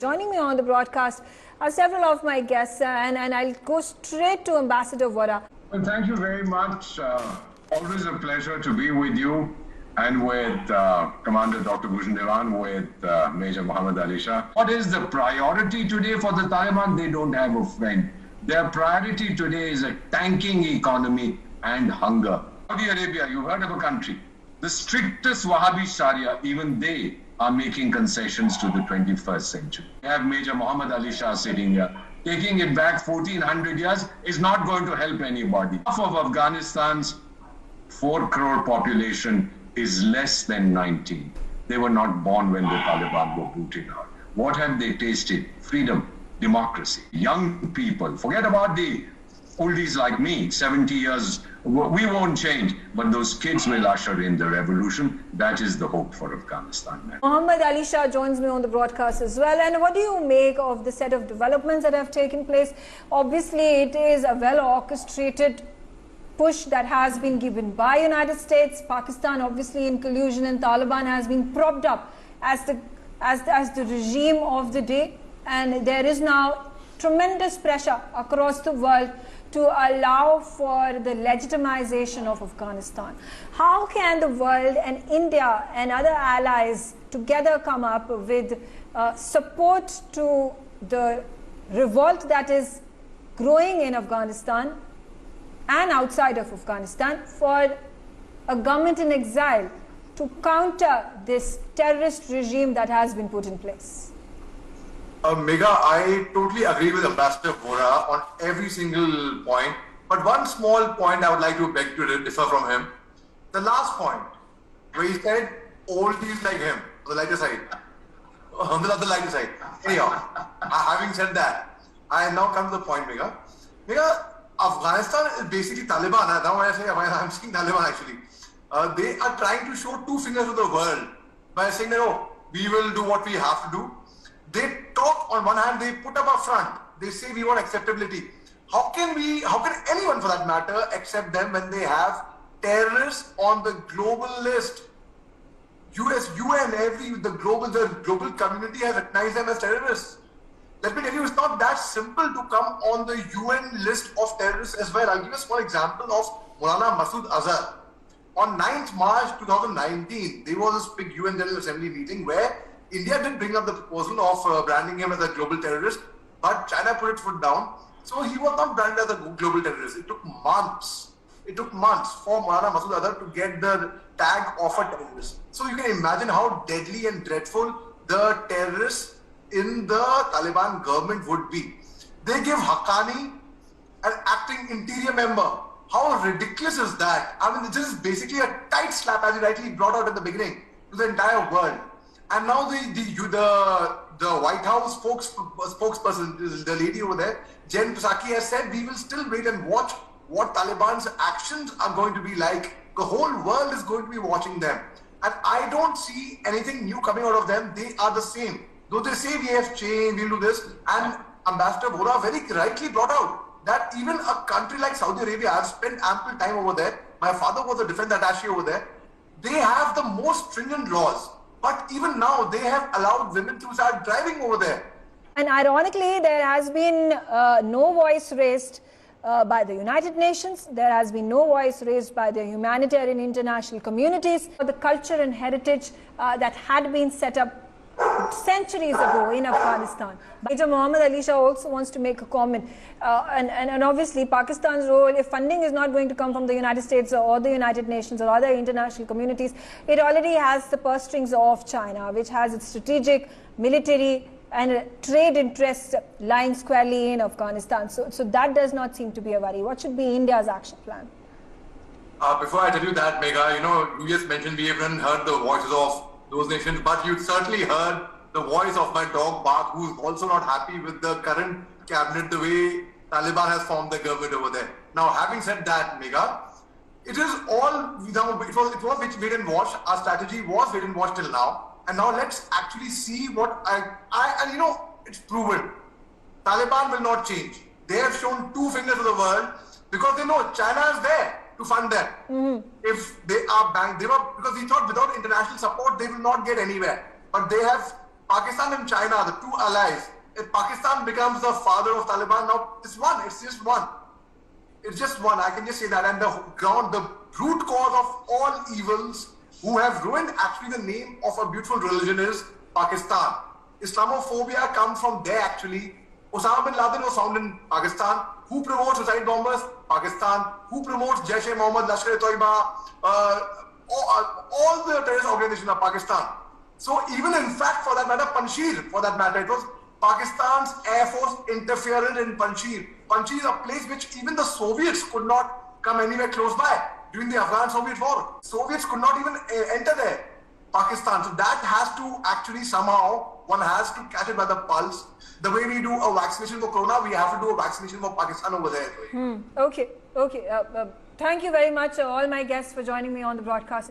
Joining me on the broadcast are several of my guests, and I'll go straight to Ambassador Vohra. Well, thank you very much. Always a pleasure to be with you and with Commander Dr. Bhushan Dewan, with Major Mohammed Ali Shah. What is the priority today for the Taliban? They don't have a friend. Their priority today is a tanking economy and hunger. Saudi Arabia, you've heard of a country. The strictest Wahhabi Sharia, even they are making concessions to the 21st century. We have Major Mohammed Ali Shah sitting here. Taking it back 1400 years is not going to help anybody. Half of Afghanistan's 4 crore population is less than 19. They were not born when the Taliban were booted out. What have they tasted? Freedom, democracy. Young people, forget about the oldies like me, 70 years, we won't change, but those kids will usher in the revolution. That is the hope for Afghanistan. Mohammed Ali Shah joins me on the broadcast as well. And what do you make of the set of developments that have taken place? Obviously, it is a well-orchestrated push that has been given by United States. Pakistan, obviously in collusion, and Taliban has been propped up as the regime of the day. And there is now tremendous pressure across the world to allow for the legitimization of Afghanistan. How can the world and India and other allies together come up with support to the revolt that is growing in Afghanistan and outside of Afghanistan for a government in exile to counter this terrorist regime that has been put in place? Megha, I totally agree with Ambassador Vohra on every single point, but one small point I would like to beg to differ from him. The last point, where he said, oldies like him, on the lighter side. On the other lighter side. Anyhow, having said that, I now come to the point, Megha. Megha, Afghanistan is basically Taliban. Now when I say I'm saying Taliban actually. They are trying to show 2 fingers to the world by saying that, oh, we will do what we have to do. They talk on one hand, they put up a front. They say we want acceptability. How can anyone for that matter accept them when they have terrorists on the global list? US, UN, the global community has recognized them as terrorists. Let me tell you, it's not that simple to come on the UN list of terrorists as well. I'll give a small example of Maulana Masood Azhar. On 9th March 2019, there was this big UN General Assembly meeting where India did bring up the proposal of branding him as a global terrorist, but China put its foot down. So he was not branded as a global terrorist. It took months. It took months for Maulana Masood Azhar to get the tag of a terrorist. So you can imagine how deadly and dreadful the terrorists in the Taliban government would be. They give Haqqani an acting interior member. How ridiculous is that? I mean, this is basically a tight slap, as you rightly brought out at the beginning, to the entire world. And now the White House spokesperson, the lady over there, Jen Psaki, has said we will still wait and watch what Taliban's actions are going to be like. The whole world is going to be watching them. And I don't see anything new coming out of them. They are the same. Though they say we have changed, we'll do this. And Ambassador Vohra very rightly brought out that even a country like Saudi Arabia, I've spent ample time over there. My father was a defense attaché over there. They have the most stringent laws. But even now, they have allowed women to start driving over there. And ironically, there has been no voice raised by the United Nations. There has been no voice raised by the humanitarian international communities for the culture and heritage that had been set up centuries ago in Afghanistan. Major Mohammed Ali Shah also wants to make a comment. And obviously, Pakistan's role, if funding is not going to come from the United States or the United Nations or other international communities, it already has the purse strings of China, which has its strategic, military and trade interests lying squarely in Afghanistan. So that does not seem to be a worry. What should be India's action plan? Before I tell you that, Megha, you just mentioned we haven't heard the voices of those nations, but you certainly heard the voice of my dog Bark, who's also not happy with the current cabinet, the way Taliban has formed the government over there. Now, having said that, Megha, it is all, it was wait and watch. Our strategy was wait and watch till now. And now let's actually see what and it's proven. Taliban will not change. They have shown 2 fingers to the world because they know China is there to fund them. If they are because we thought without international support, they will not get anywhere. But they have Pakistan and China, the two allies, if Pakistan becomes the father of Taliban, now it's one, it's just one. It's just one, I can just say that. And the root cause of all evils who have ruined actually the name of a beautiful religion is Pakistan. Islamophobia comes from there actually. Osama bin Laden was found in Pakistan. Who promotes suicide bombers? Pakistan. Who promotes Jaish-e-Mohammed, Lashkar-e-Toiba? All the terrorist organizations are Pakistan. So even in fact, for that matter, Panjshir, it was Pakistan's Air Force interfered in Panjshir. Panjshir is a place which even the Soviets could not come anywhere close by during the Afghan-Soviet war. Soviets could not even enter there, Pakistan. So that has to actually somehow, one has to catch it by the pulse. The way we do a vaccination for Corona, we have to do a vaccination for Pakistan over there. Okay. Thank you very much, all my guests, for joining me on the broadcast.